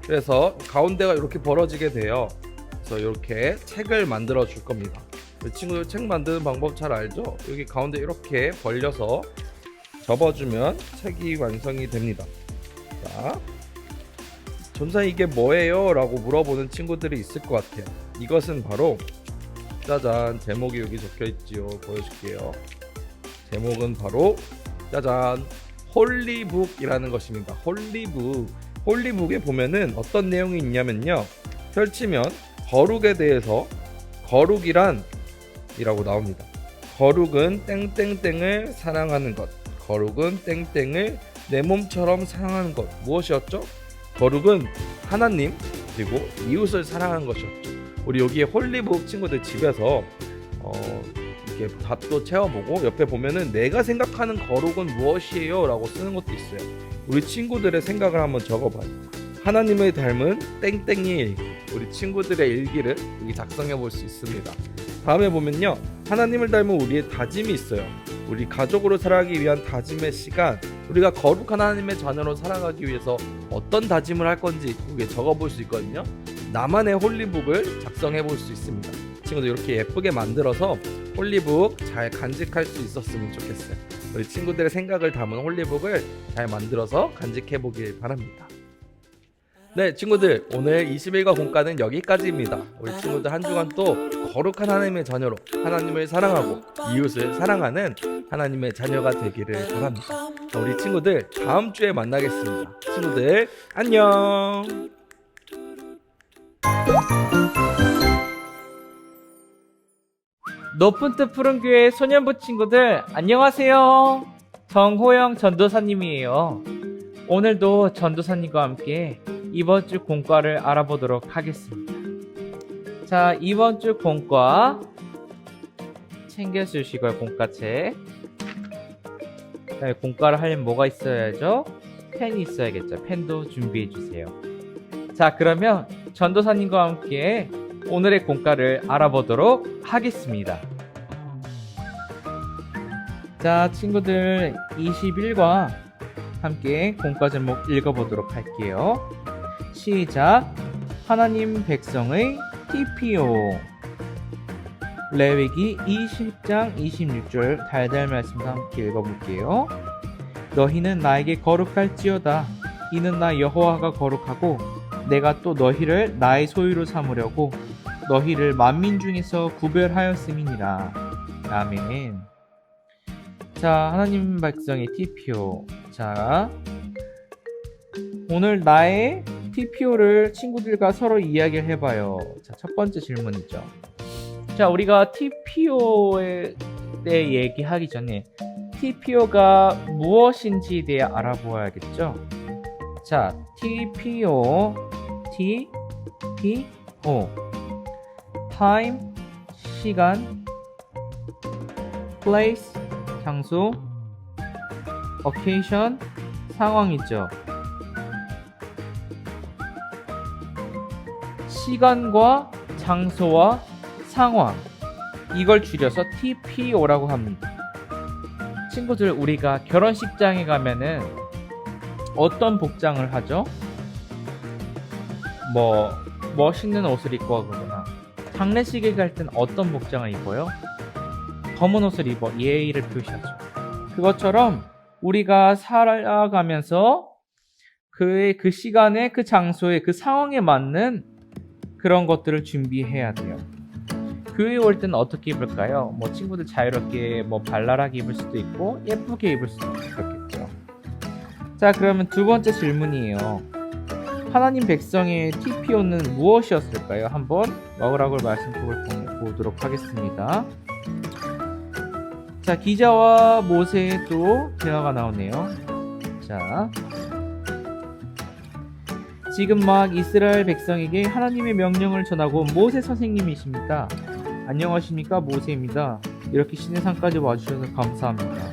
그래서 가운데가 이렇게 벌어지게 돼요. 그래서 이렇게 책을 만들어 줄 겁니다. 친구들 책 만드는 방법 잘 알죠? 여기 가운데 이렇게 벌려서 접어주면 책이 완성이 됩니다. 자, 전사 이게 뭐예요? 라고 물어보는 친구들이 있을 것 같아요. 이것은 바로 짜잔, 제목이 여기 적혀있지요. 보여줄게요. 제목은 바로 짜잔, 홀리북이라는 것입니다. 홀리북에 보면은 어떤 내용이 있냐면요, 펼치면 거룩에 대해서 거룩이란 이라고 나옵니다. 거룩은 땡땡땡을 사랑하는 것, 거룩은 땡땡을 내 몸처럼 사랑하는 것. 무엇이었죠? 거룩은 하나님 그리고 이웃을 사랑하는 것이었죠. 우리 여기에 홀리북 친구들 집에서 이렇게 답도 채워보고 옆에 보면은 내가 생각하는 거룩은 무엇이에요? 라고 쓰는 것도 있어요. 우리 친구들의 생각을 한번 적어봐요. 하나님을 닮은 땡땡이의 일기, 우리 친구들의 일기를 여기 작성해 볼 수 있습니다. 다음에 보면요, 하나님을 닮은 우리의 다짐이 있어요. 우리 가족으로 살아가기 위한 다짐의 시간, 우리가 거룩한 하나님의 자녀로 살아가기 위해서 어떤 다짐을 할 건지 여기에 적어볼 수 있거든요. 나만의 홀리북을 작성해 볼 수 있습니다. 친구들 이렇게 예쁘게 만들어서 홀리북 잘 간직할 수 있었으면 좋겠어요. 우리 친구들의 생각을 담은 홀리북을 잘 만들어서 간직해 보길 바랍니다. 네, 친구들 오늘 21과 공과는 여기까지입니다. 우리 친구들 한 주간 또 거룩한 하나님의 자녀로 하나님을 사랑하고 이웃을 사랑하는 하나님의 자녀가 되기를 바랍니다. 우리 친구들 다음 주에 만나겠습니다. 친구들 안녕. 높은 뜻 푸른 교회 소년부 친구들 안녕하세요. 정호영 전도사님이에요. 오늘도 전도사님과 함께 이번 주 공과를 알아보도록 하겠습니다. 자, 이번 주 공과 챙겨주시고요. 공과책. 네, 공과를 하려면 뭐가 있어야죠? 펜이 있어야겠죠. 펜도 준비해주세요. 자, 그러면 전도사님과 함께 오늘의 공과를 알아보도록 하겠습니다. 자, 친구들 21과 함께 공과 제목 읽어보도록 할게요. 시작. 하나님 백성의 TPO. 레위기 20장 26절 달달 말씀도 함께 읽어볼게요. 너희는 나에게 거룩할지어다. 이는 나 여호와가 거룩하고 내가 또 너희를 나의 소유로 삼으려고 너희를 만민 중에서 구별하였음이니라. 아멘. 자, 하나님 백성의 TPO. 자, 오늘 나의 TPO를 친구들과 서로 이야기를 해봐요. 자, 첫 번째 질문이죠. 자, 우리가 TPO에 대해 얘기하기 전에 TPO가 무엇인지에 대해 알아보아야겠죠. 자, TPO, Time, 시간, Place, 장소, Occasion, 상황이죠. 시간과 장소와 상황, 이걸 줄여서 TPO라고 합니다. 친구들, 우리가 결혼식장에 가면은 어떤 복장을 하죠? 뭐 멋있는 옷을 입고 가거나, 장례식에 갈 땐 어떤 복장을 입어요? 검은 옷을 입어 예의를 표시하죠. 그것처럼 우리가 살아가면서 그 시간에, 그 장소에, 그 상황에 맞는 그런 것들을 준비해야 돼요. 교회에 올 때는 어떻게 입을까요? 뭐 친구들 자유롭게 뭐 발랄하게 입을 수도 있고 예쁘게 입을 수도 있겠죠. 자, 그러면 두 번째 질문이에요. 하나님 백성의 TPO는 무엇이었을까요? 한번 어그락을 말씀 보도록 하겠습니다. 자, 기자와 모세의 또 대화가 나오네요. 자, 지금 막 이스라엘 백성에게 하나님의 명령을 전하고 모세 선생님이십니다. 안녕하십니까, 모세입니다. 이렇게 시내산까지 와주셔서 감사합니다.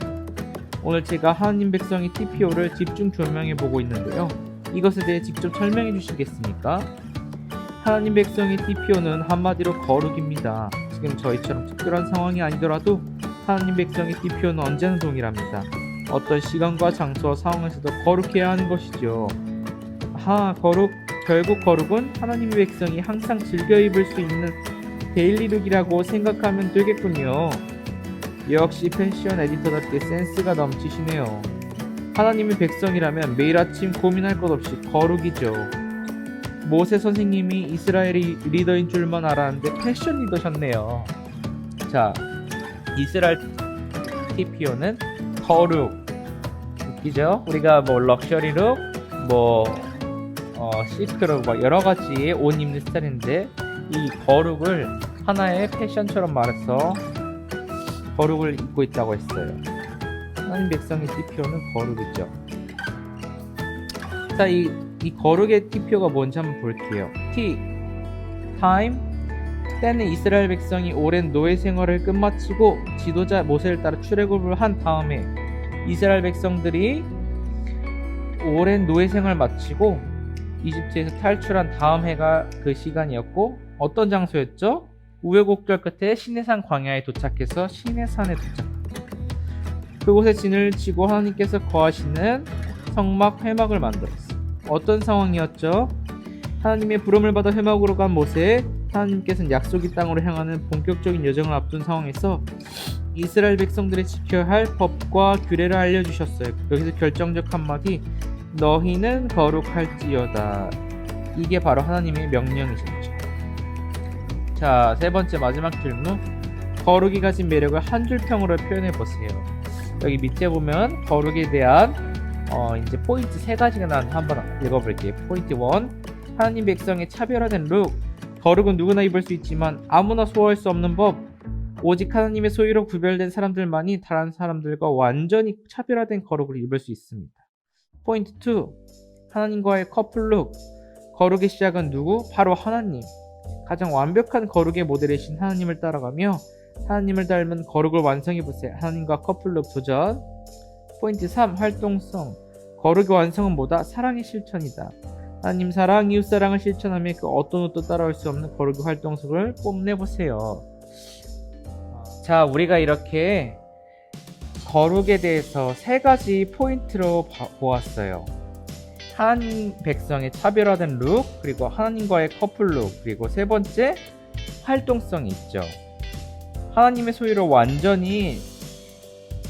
오늘 제가 하나님 백성의 TPO를 집중 조명해 보고 있는데요. 이것에 대해 직접 설명해 주시겠습니까? 하나님 백성의 TPO는 한마디로 거룩입니다. 지금 저희처럼 특별한 상황이 아니더라도 하나님 백성의 TPO는 언제나 동일합니다. 어떤 시간과 장소와 상황에서도 거룩해야 하는 것이죠. 결국 거룩은 하나님의 백성이 항상 즐겨 입을 수 있는 데일리룩이라고 생각하면 되겠군요. 역시 패션 에디터답게 센스가 넘치시네요. 하나님의 백성이라면 매일 아침 고민할 것 없이 거룩이죠. 모세 선생님이 이스라엘의 리더인 줄만 알았는데 패션 리더셨네요. 자, 이스라엘 TPO는 거룩. 웃기죠? 우리가 뭐 럭셔리룩, 뭐 시크룩, 막 여러 가지의 옷 입는 스타일인데 이 거룩을 하나의 패션처럼 말해서 거룩을 입고 있다고 했어요. 하나님 백성의 TPO는 거룩이죠. 자, 이 거룩의 TPO가 뭔지 한번 볼게요. Time, 때는 이스라엘 백성이 오랜 노예 생활을 끝마치고 지도자 모세를 따라 출애굽을 한 다음에 이스라엘 백성들이 오랜 노예 생활을 마치고 이집트에서 탈출한 다음 해가 그 시간이었고, 어떤 장소였죠? 우여곡절 끝에 시내산 광야에 도착해서 시내산에 도착합니다. 그곳에 진을 치고 하나님께서 거하시는 성막 회막을 만들었어요. 어떤 상황이었죠? 하나님의 부름을 받아 회막으로 간 모세, 하나님께서는 약속의 땅으로 향하는 본격적인 여정을 앞둔 상황에서 이스라엘 백성들이 지켜야 할 법과 규례를 알려주셨어요. 여기서 결정적 한마디, 너희는 거룩할지어다. 이게 바로 하나님의 명령이셨죠. 자, 세 번째 마지막 질문. 거룩이 가진 매력을 한 줄 평으로 표현해 보세요. 여기 밑에 보면 거룩에 대한 이제 포인트 세 가지가 나왔는데 한번 읽어볼게요. 포인트 1. 하나님 백성의 차별화된 룩. 거룩은 누구나 입을 수 있지만 아무나 소화할 수 없는 법. 오직 하나님의 소유로 구별된 사람들만이 다른 사람들과 완전히 차별화된 거룩을 입을 수 있습니다. 포인트 2. 하나님과의 커플룩. 거룩의 시작은 누구? 바로 하나님. 가장 완벽한 거룩의 모델이신 하나님을 따라가며 하나님을 닮은 거룩을 완성해보세요. 하나님과 커플룩 도전. 포인트 3. 활동성. 거룩의 완성은 뭐다? 사랑의 실천이다. 하나님 사랑, 이웃 사랑을 실천하며 그 어떤 옷도 따라올 수 없는 거룩의 활동성을 뽐내보세요. 자, 우리가 이렇게 거룩에 대해서 세 가지 포인트로 보았어요. 하나님 백성의 차별화된 룩, 그리고 하나님과의 커플 룩, 그리고 세 번째 활동성이 있죠. 하나님의 소유로 완전히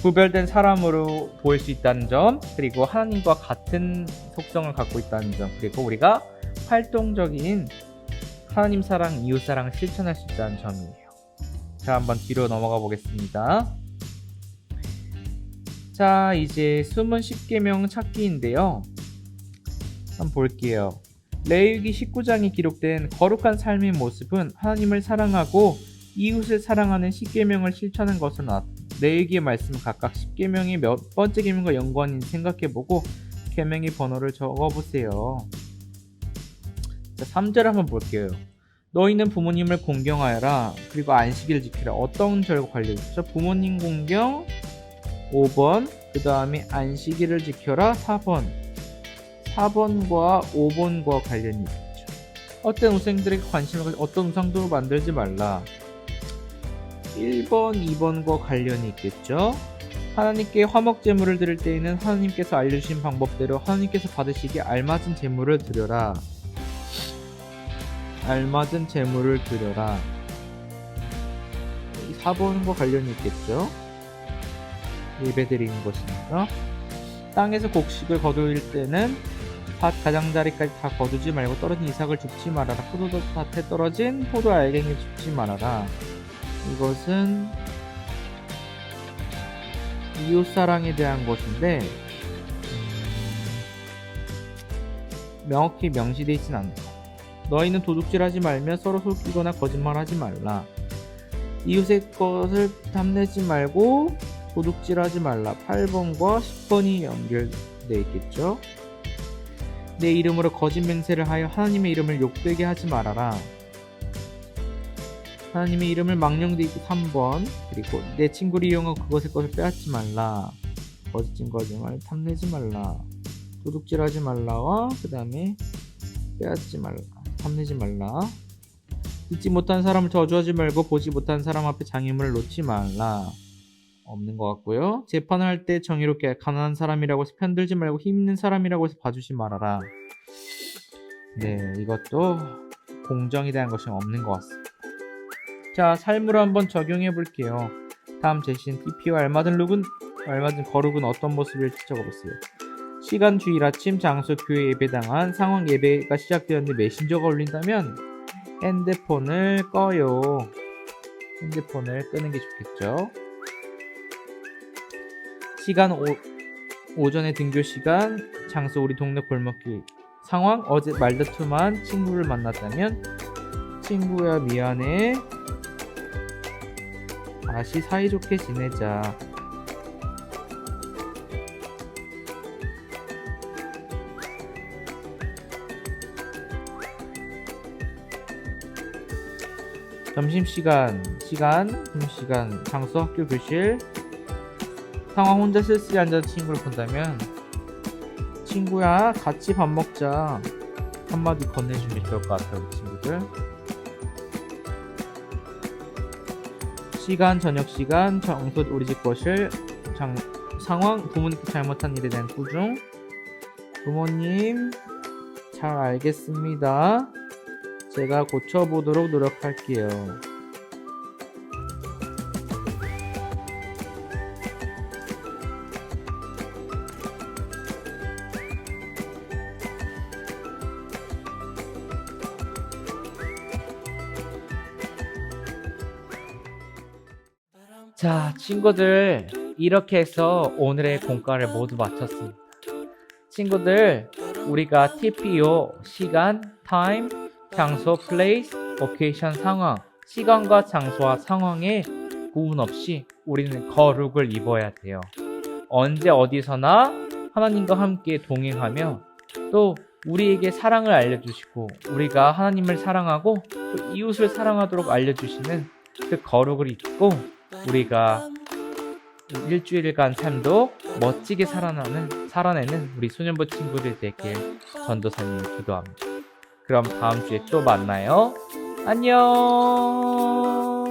구별된 사람으로 보일 수 있다는 점, 그리고 하나님과 같은 속성을 갖고 있다는 점, 그리고 우리가 활동적인 하나님 사랑, 이웃 사랑을 실천할 수 있다는 점이에요. 자, 한번 뒤로 넘어가 보겠습니다. 자, 이제 숨은 10계명 찾기인데요. 한번 볼게요. 레위기 19장에 기록된 거룩한 삶의 모습은 하나님을 사랑하고 이웃을 사랑하는 10계명을 실천하는 것으로 나왔다. 레위기의 말씀은 각각 10계명이 몇 번째 계명과 연관인지 생각해보고 계명의 번호를 적어보세요. 자, 3절 한번 볼게요. 너희는 부모님을 공경하여라. 그리고 안식일을 지키라. 어떤 절과 관련있죠? 부모님 공경 5번, 그 다음에 안식일을 지켜라 4번. 4번과 5번과 관련이 있죠. 어떤 우상들에게 관심을 가지고 어떤 우상도 만들지 말라. 1번, 2번과 관련이 있겠죠. 하나님께 화목 제물을 드릴 때에는 하나님께서 알려주신 방법대로 하나님께서 받으시기에 알맞은 제물을 드려라. 알맞은 제물을 드려라. 4번과 관련이 있겠죠. 예배 드리는 것이니까. 땅에서 곡식을 거둘 때는 밭 가장자리까지 다 거두지 말고 떨어진 이삭을 줍지 말아라. 포도밭에 떨어진 포도 알갱이를 줍지 말아라. 이것은 이웃사랑에 대한 것인데 명확히 명시되어 있진 않다. 너희는 도둑질하지 말며 서로 속이거나 거짓말하지 말라. 이웃의 것을 탐내지 말고 도둑질하지 말라. 8번과 10번이 연결되어 있겠죠. 내 이름으로 거짓 맹세를 하여 하나님의 이름을 욕되게 하지 말아라. 하나님의 이름을 망령되게 3번. 그리고 내 친구를 이용하고 그것의 것을 빼앗지 말라. 거짓 거짓말 탐내지 말라. 도둑질하지 말라와 그 다음에 빼앗지 말라. 탐내지 말라. 듣지 못한 사람을 저주하지 말고 보지 못한 사람 앞에 장애물을 놓지 말라. 없는 것 같고요. 재판을 할 때 정의롭게 가난한 사람이라고 해서 편들지 말고 힘 있는 사람이라고 해서 봐주지 말아라. 네, 이것도 공정에 대한 것이 없는 것 같습니다. 자, 삶으로 한번 적용해 볼게요. 다음 제시인 TP와 알맞은 거룩은 어떤 모습일지 적어보세요. 시간, 주일, 아침, 장소, 교회 예배당한 상황, 예배가 시작되었는데 메신저가 울린다면 핸드폰을 꺼요. 핸드폰을 끄는 게 좋겠죠. 시간, 오전에 등교 시간, 장소 우리 동네 골목길, 상황 어제 말다툼한 친구를 만났다면 친구야 미안해, 다시 사이좋게 지내자. 점심시간, 점심시간, 장소 학교 교실, 상황 혼자 쓸쓸히 앉아서 친구를 본다면 친구야 같이 밥 먹자 한마디 건네주면 좋을 것 같아요. 우리 친구들. 시간, 저녁시간, 장소 우리 집 거실, 상황 부모님께 잘못한 일에 대한 꾸중. 부모님 잘 알겠습니다. 제가 고쳐보도록 노력할게요. 자, 친구들, 이렇게 해서 오늘의 공과를 모두 마쳤습니다. 친구들, 우리가 TPO, 시간, time, 장소, place, occasion, 상황, 시간과 장소와 상황에 구분 없이 우리는 거룩을 입어야 돼요. 언제 어디서나 하나님과 함께 동행하며 또 우리에게 사랑을 알려주시고 우리가 하나님을 사랑하고 또 이웃을 사랑하도록 알려주시는 그 거룩을 입고 우리가 일주일간 삶도 멋지게 살아내는 우리 소년부 친구들 되길 전도사님이 기도합니다. 그럼 다음 주에 또 만나요. 안녕.